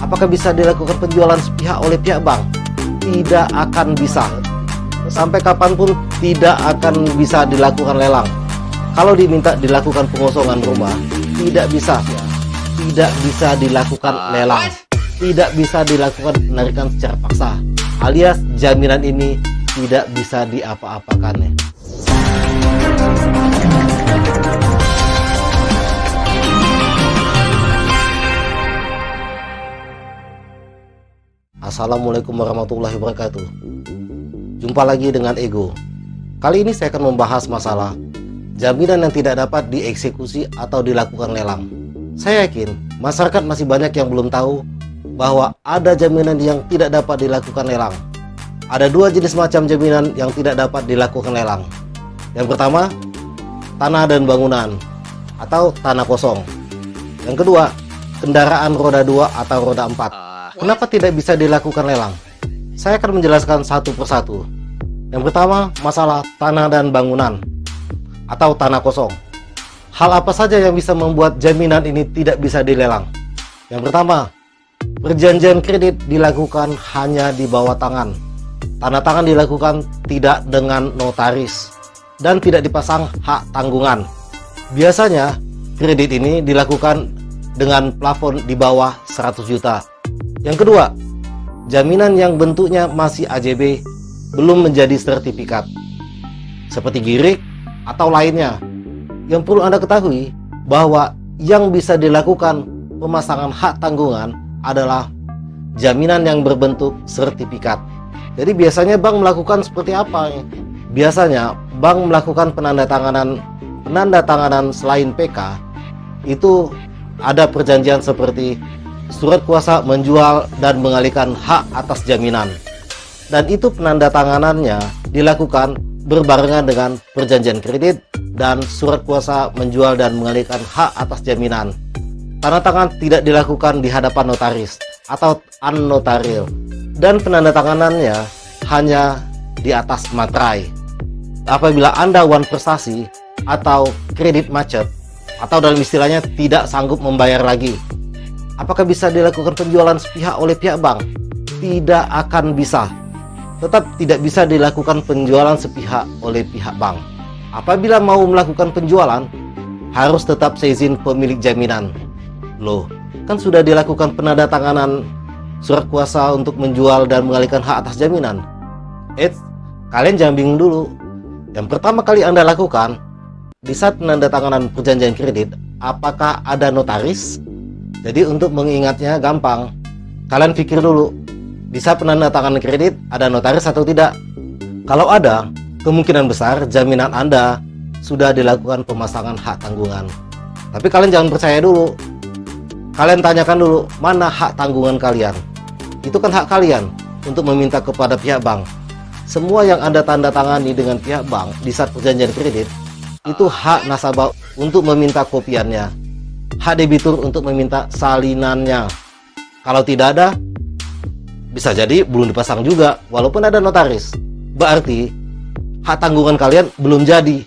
Apakah bisa dilakukan penjualan sepihak oleh pihak bank? Tidak akan bisa. Sampai kapanpun tidak akan bisa dilakukan lelang. Kalau diminta dilakukan pengosongan rumah, tidak bisa. Tidak bisa dilakukan lelang. Tidak bisa dilakukan penarikan secara paksa. Alias jaminan ini tidak bisa diapa-apakan. Assalamualaikum warahmatullahi wabarakatuh. Jumpa lagi dengan Ego. Kali ini saya akan membahas masalah jaminan yang tidak dapat dieksekusi atau dilakukan lelang. Saya yakin masyarakat masih banyak yang belum tahu bahwa ada jaminan yang tidak dapat dilakukan lelang. Ada dua jenis macam jaminan yang tidak dapat dilakukan lelang. Yang pertama, tanah dan bangunan atau tanah kosong. Yang kedua, kendaraan roda 2 atau roda 4. Kenapa tidak bisa dilakukan lelang? Saya akan menjelaskan satu persatu. Yang pertama, masalah tanah dan bangunan atau tanah kosong. Hal apa saja yang bisa membuat jaminan ini tidak bisa dilelang? Yang pertama, perjanjian kredit dilakukan hanya di bawah tangan. Tanda tangan dilakukan tidak dengan notaris dan tidak dipasang hak tanggungan. Biasanya kredit ini dilakukan dengan plafon di bawah 100 juta. Yang kedua, jaminan yang bentuknya masih AJB belum menjadi sertifikat seperti GIRIK atau lainnya. Yang perlu Anda ketahui bahwa yang bisa dilakukan pemasangan hak tanggungan adalah jaminan yang berbentuk sertifikat. Jadi biasanya bank melakukan seperti apa? Biasanya bank melakukan penandatanganan selain PK itu ada perjanjian seperti surat kuasa menjual dan mengalihkan hak atas jaminan. Dan itu penandatanganannya dilakukan berbarengan dengan perjanjian kredit dan surat kuasa menjual dan mengalihkan hak atas jaminan. Tanda tangan tidak dilakukan di hadapan notaris atau unnotaril, dan penandatanganannya hanya di atas materai. Apabila Anda wan prestasi atau kredit macet atau dalam istilahnya tidak sanggup membayar lagi, apakah bisa dilakukan penjualan sepihak oleh pihak bank? Tidak akan bisa. Tetap tidak bisa dilakukan penjualan sepihak oleh pihak bank. Apabila mau melakukan penjualan, harus tetap seizin pemilik jaminan. Loh, kan sudah dilakukan penandatanganan surat kuasa untuk menjual dan mengalihkan hak atas jaminan. Kalian jangan bingung dulu. Yang pertama kali Anda lakukan, di saat penandatanganan perjanjian kredit, apakah ada notaris? Jadi untuk mengingatnya gampang, kalian pikir dulu, di saat penandatanganan kredit ada notaris atau tidak? Kalau ada, kemungkinan besar jaminan Anda sudah dilakukan pemasangan hak tanggungan. Tapi kalian jangan percaya dulu. Kalian tanyakan dulu, mana hak tanggungan kalian? Itu kan hak kalian untuk meminta kepada pihak bank. Semua yang Anda tanda tangani dengan pihak bank di saat perjanjian kredit, itu hak nasabah untuk meminta kopiannya. Hak debitur untuk meminta salinannya. Kalau tidak ada, bisa jadi belum dipasang juga walaupun ada notaris. Berarti hak tanggungan kalian belum jadi.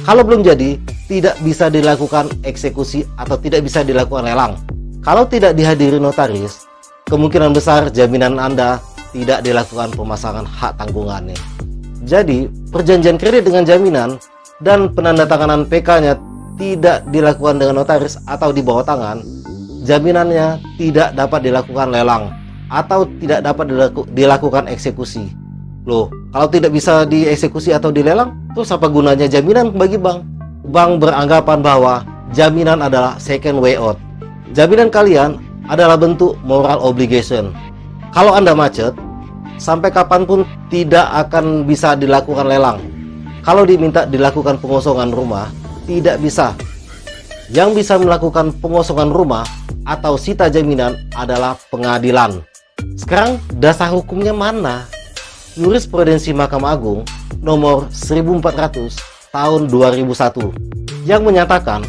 Kalau belum jadi, tidak bisa dilakukan eksekusi atau tidak bisa dilakukan lelang. Kalau tidak dihadiri notaris, kemungkinan besar jaminan Anda tidak dilakukan pemasangan hak tanggungannya. Jadi perjanjian kredit dengan jaminan dan penandatanganan PK-nya tidak dilakukan dengan notaris atau di bawah tangan, jaminannya tidak dapat dilakukan lelang atau tidak dapat dilakukan eksekusi. Loh, kalau tidak bisa dieksekusi atau dilelang, terus apa gunanya jaminan bagi bank? Bank beranggapan bahwa jaminan adalah second way out. Jaminan kalian adalah bentuk moral obligation. Kalau Anda macet, sampai kapanpun tidak akan bisa dilakukan lelang. Kalau diminta dilakukan pengosongan rumah, tidak bisa. Yang bisa melakukan pengosongan rumah atau sita jaminan adalah pengadilan. Sekarang dasar hukumnya mana? Jurisprudensi Mahkamah Agung nomor 1400 tahun 2001 yang menyatakan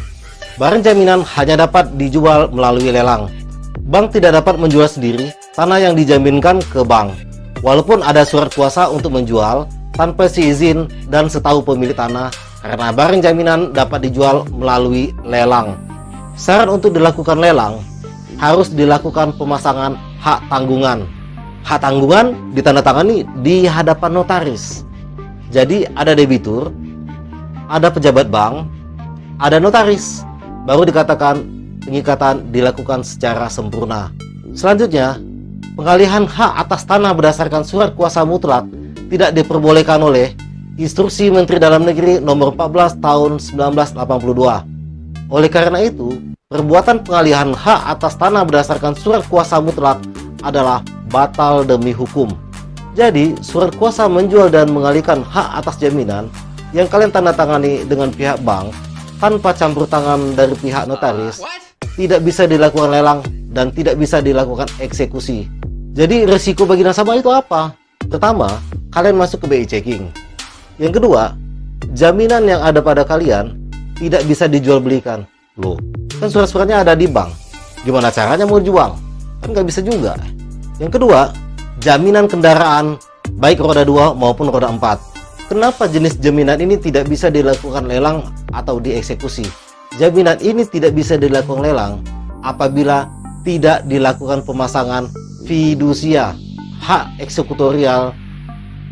barang jaminan hanya dapat dijual melalui lelang. Bank tidak dapat menjual sendiri tanah yang dijaminkan ke bank, walaupun ada surat kuasa untuk menjual tanpa seizin dan setahu pemilik tanah, karena barang jaminan dapat dijual melalui lelang. Syarat untuk dilakukan lelang harus dilakukan pemasangan hak tanggungan. Hak tanggungan ditandatangani di hadapan notaris. Jadi ada debitur, ada pejabat bank, ada notaris, baru dikatakan pengikatan dilakukan secara sempurna. Selanjutnya, pengalihan hak atas tanah berdasarkan surat kuasa mutlak tidak diperbolehkan oleh Instruksi Menteri Dalam Negeri Nomor 14 Tahun 1982. Oleh karena itu, perbuatan pengalihan hak atas tanah berdasarkan surat kuasa mutlak adalah batal demi hukum. Jadi, surat kuasa menjual dan mengalihkan hak atas jaminan yang kalian tanda tangani dengan pihak bank tanpa campur tangan dari pihak notaris tidak bisa dilakukan lelang dan tidak bisa dilakukan eksekusi. Jadi, risiko bagi nasabah itu apa? Pertama, kalian masuk ke BI checking. Yang kedua, jaminan yang ada pada kalian tidak bisa dijual belikan. Loh, kan surat-suratnya ada di bank. Gimana caranya mau jual? Kan nggak bisa juga. Yang kedua, jaminan kendaraan baik roda 2 maupun roda 4. Kenapa jenis jaminan ini tidak bisa dilakukan lelang atau dieksekusi? Jaminan ini tidak bisa dilakukan lelang apabila tidak dilakukan pemasangan fidusia, hak eksekutorial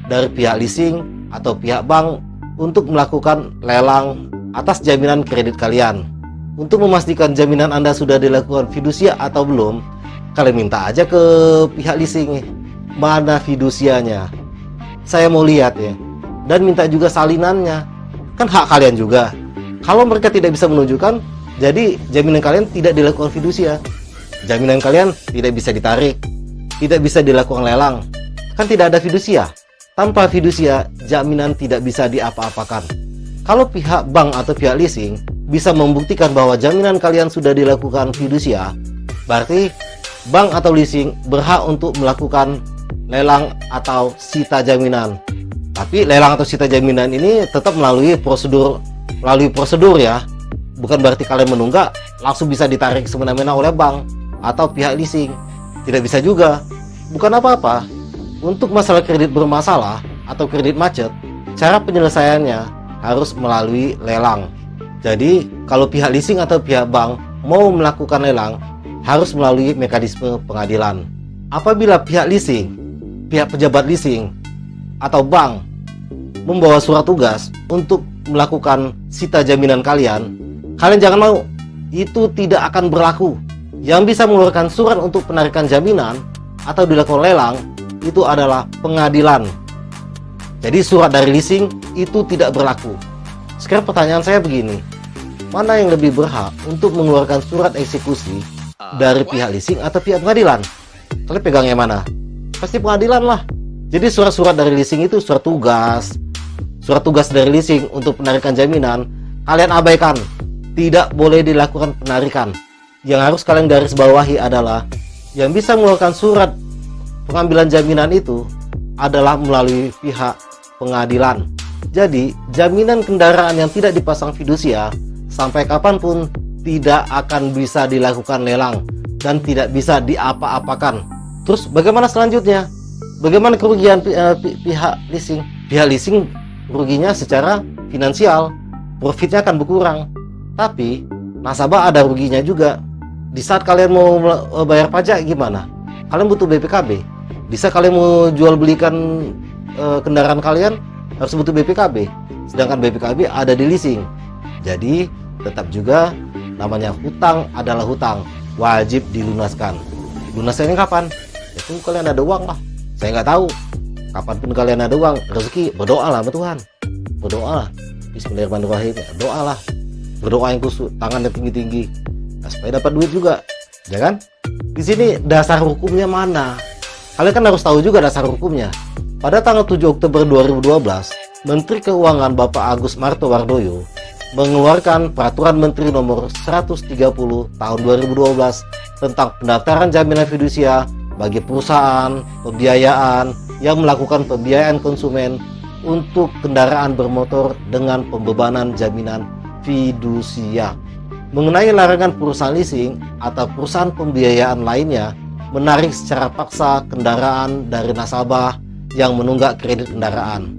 dari pihak leasing atau pihak bank untuk melakukan lelang atas jaminan kredit kalian. Untuk memastikan jaminan Anda sudah dilakukan fidusia atau belum, kalian minta aja ke pihak leasing, mana fidusianya, saya mau lihat ya, dan minta juga salinannya. Kan hak kalian juga. Kalau mereka tidak bisa menunjukkan, jadi jaminan kalian tidak dilakukan fidusia, jaminan kalian tidak bisa ditarik, tidak bisa dilakukan lelang. Kan tidak ada fidusia. Tanpa fidusia, jaminan tidak bisa diapa-apakan. Kalau pihak bank atau pihak leasing bisa membuktikan bahwa jaminan kalian sudah dilakukan fidusia, berarti bank atau leasing berhak untuk melakukan lelang atau sita jaminan. Tapi lelang atau sita jaminan ini tetap melalui prosedur ya. Bukan berarti kalian menunggak langsung bisa ditarik semena-mena oleh bank atau pihak leasing. Tidak bisa juga. Bukan apa-apa. Untuk masalah kredit bermasalah atau kredit macet, cara penyelesaiannya harus melalui lelang. Jadi, kalau pihak leasing atau pihak bank mau melakukan lelang, harus melalui mekanisme pengadilan. Apabila pihak leasing, pihak pejabat leasing, atau bank membawa surat tugas untuk melakukan sita jaminan kalian, kalian jangan mau. Itu tidak akan berlaku. Yang bisa mengeluarkan surat untuk penarikan jaminan atau dilakukan lelang itu adalah pengadilan. Jadi surat dari leasing itu tidak berlaku. Sekarang pertanyaan saya begini, mana yang lebih berhak untuk mengeluarkan surat eksekusi dari pihak leasing atau pihak pengadilan? Kalian pegang yang mana? Pasti pengadilan lah. Jadi surat-surat dari leasing itu surat tugas dari leasing untuk penarikan jaminan, kalian abaikan. Tidak boleh dilakukan penarikan. Yang harus kalian garis bawahi adalah yang bisa mengeluarkan surat pengambilan jaminan itu adalah melalui pihak pengadilan. Jadi, jaminan kendaraan yang tidak dipasang fidusia sampai kapanpun tidak akan bisa dilakukan lelang dan tidak bisa diapa-apakan. Terus bagaimana selanjutnya? Bagaimana kerugian pihak leasing? Pihak leasing ruginya secara finansial, profitnya akan berkurang. Tapi nasabah ada ruginya juga. Di saat kalian mau bayar pajak gimana? Kalian butuh BPKB. Bisa kalian mau jual belikan kendaraan kalian harus butuh BPKB, sedangkan BPKB ada di leasing. Jadi tetap juga namanya hutang adalah hutang, wajib dilunaskan. Lunasnya kapan? Itu kalian ada uang lah. Saya nggak tahu. Kapanpun kalian ada uang, rezeki, berdoalah sama Tuhan. Berdoalah. Bismillahirrahmanirrahim. Doalah. Berdoa yang khusus, tangannya tinggi-tinggi. Nah, supaya dapat duit juga. Jangan. Di sini dasar hukumnya mana? Kalian kan harus tahu juga dasar hukumnya. Pada tanggal 7 Oktober 2012, Menteri Keuangan Bapak Agus Martowardoyo mengeluarkan Peraturan Menteri Nomor 130 Tahun 2012 tentang pendaftaran jaminan fidusia bagi perusahaan pembiayaan yang melakukan pembiayaan konsumen untuk kendaraan bermotor dengan pembebanan jaminan fidusia. Mengenai larangan perusahaan leasing atau perusahaan pembiayaan lainnya menarik secara paksa kendaraan dari nasabah yang menunggak kredit kendaraan.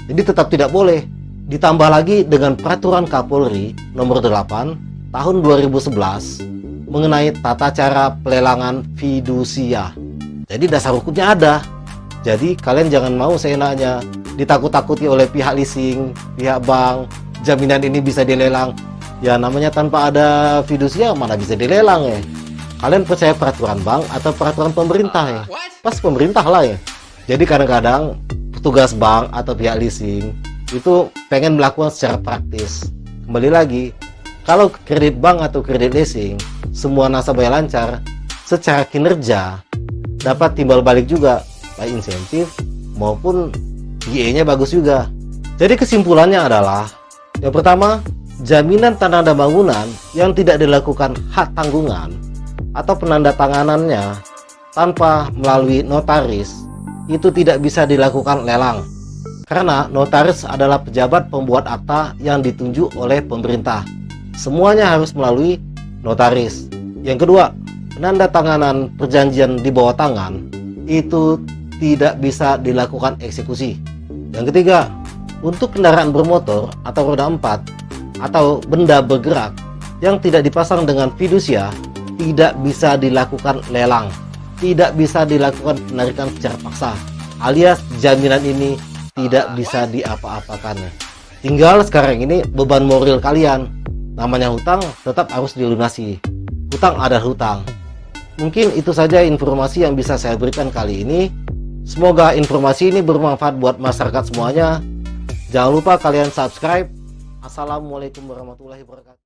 Jadi tetap tidak boleh. Ditambah lagi dengan Peraturan Kapolri Nomor 8 Tahun 2011 mengenai tata cara pelelangan fidusia. Jadi dasar hukumnya ada. Jadi kalian jangan mau seenaknya ditakut-takuti oleh pihak leasing, pihak bank, jaminan ini bisa dilelang. Ya namanya tanpa ada fidusia mana bisa dilelang ya. Kalian percaya peraturan bank atau peraturan pemerintah ya? Pas pemerintah lah ya. Jadi kadang-kadang petugas bank atau pihak leasing itu pengen melakukan secara praktis. Kembali lagi, kalau kredit bank atau kredit leasing semua nasabah lancar, secara kinerja dapat timbal balik juga, baik insentif maupun GE-nya bagus juga. Jadi kesimpulannya adalah, yang pertama, jaminan tanah dan bangunan yang tidak dilakukan hak tanggungan atau penandatanganannya tanpa melalui notaris itu tidak bisa dilakukan lelang, karena notaris adalah pejabat pembuat akta yang ditunjuk oleh pemerintah. Semuanya harus melalui notaris. Yang kedua, penandatanganan perjanjian di bawah tangan itu tidak bisa dilakukan eksekusi. Yang ketiga, untuk kendaraan bermotor atau roda 4 atau benda bergerak yang tidak dipasang dengan fidusia tidak bisa dilakukan lelang, tidak bisa dilakukan penarikan secara paksa, alias jaminan ini tidak bisa diapa-apakan. Tinggal sekarang ini beban moral kalian. Namanya hutang tetap harus dilunasi. Hutang adalah hutang. Mungkin itu saja informasi yang bisa saya berikan kali ini. Semoga informasi ini bermanfaat buat masyarakat semuanya. Jangan lupa kalian subscribe. Assalamualaikum warahmatullahi wabarakatuh.